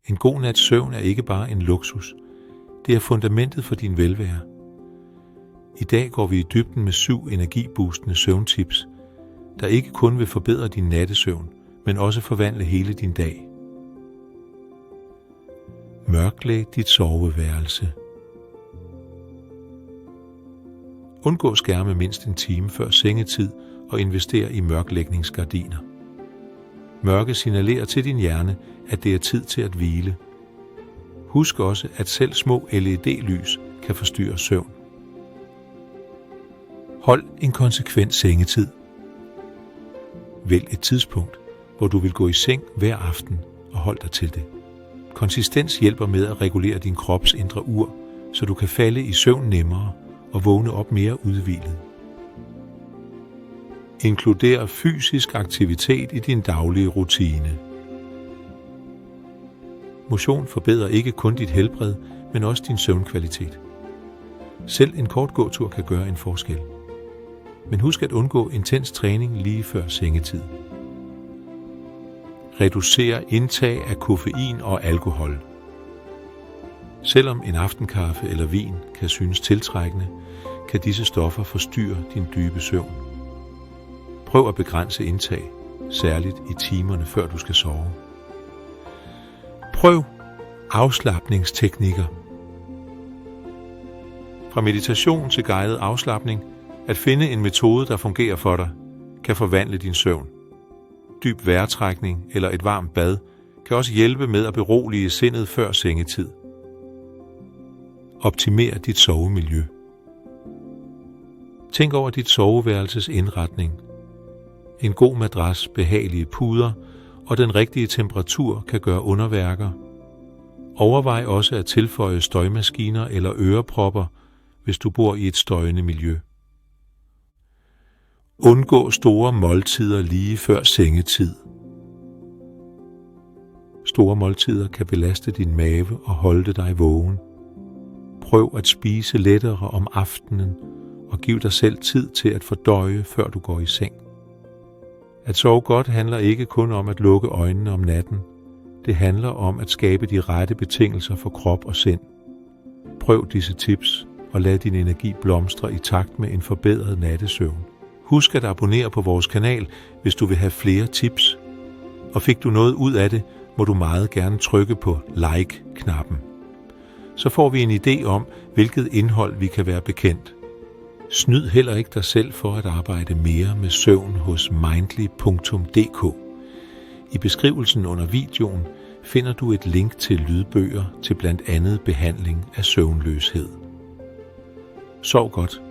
En god nats søvn er ikke bare en luksus. Det er fundamentet for din velvære. I dag går vi i dybden med 7 energiboostende søvntips, der ikke kun vil forbedre din nattesøvn, men også forvandle hele din dag. Mørklæg dit soveværelse. Undgå skærme mindst en time før sengetid og invester i mørklægningsgardiner. Mørke signalerer til din hjerne, at det er tid til at hvile. Husk også, at selv små LED-lys kan forstyrre søvn. Hold en konsekvent sengetid. Vælg et tidspunkt, hvor du vil gå i seng hver aften og hold dig til det. Konsistens hjælper med at regulere din krops indre ur, så du kan falde i søvn nemmere og vågne op mere udhvilet. Inkluder fysisk aktivitet i din daglige rutine. Motion forbedrer ikke kun dit helbred, men også din søvnkvalitet. Selv en kort gåtur kan gøre en forskel. Men husk at undgå intens træning lige før sengetid. Reducer indtag af koffein og alkohol. Selvom en aftenkaffe eller vin kan synes tiltrækkende, kan disse stoffer forstyrre din dybe søvn. Prøv at begrænse indtag, særligt i timerne før du skal sove. Prøv afslapningsteknikker. Fra meditation til guidet afslapning, at finde en metode, der fungerer for dig, kan forvandle din søvn. Dyb vejrtrækning eller et varmt bad kan også hjælpe med at berolige sindet før sengetid. Optimer dit sovemiljø. Tænk over dit soveværelses indretning. En god madras, behagelige puder og den rigtige temperatur kan gøre underværker. Overvej også at tilføje støjmaskiner eller ørepropper, hvis du bor i et støjende miljø. Undgå store måltider lige før sengetid. Store måltider kan belaste din mave og holde dig vågen. Prøv at spise lettere om aftenen og giv dig selv tid til at fordøje, før du går i seng. At sove godt handler ikke kun om at lukke øjnene om natten. Det handler om at skabe de rette betingelser for krop og sind. Prøv disse tips og lad din energi blomstre i takt med en forbedret nattesøvn. Husk at abonnere på vores kanal, hvis du vil have flere tips. Og fik du noget ud af det, må du meget gerne trykke på like-knappen. Så får vi en idé om, hvilket indhold vi kan være bekendt. Snyd heller ikke dig selv for at arbejde mere med søvn hos mindly.dk. I beskrivelsen under videoen finder du et link til lydbøger til blandt andet behandling af søvnløshed. Sov godt.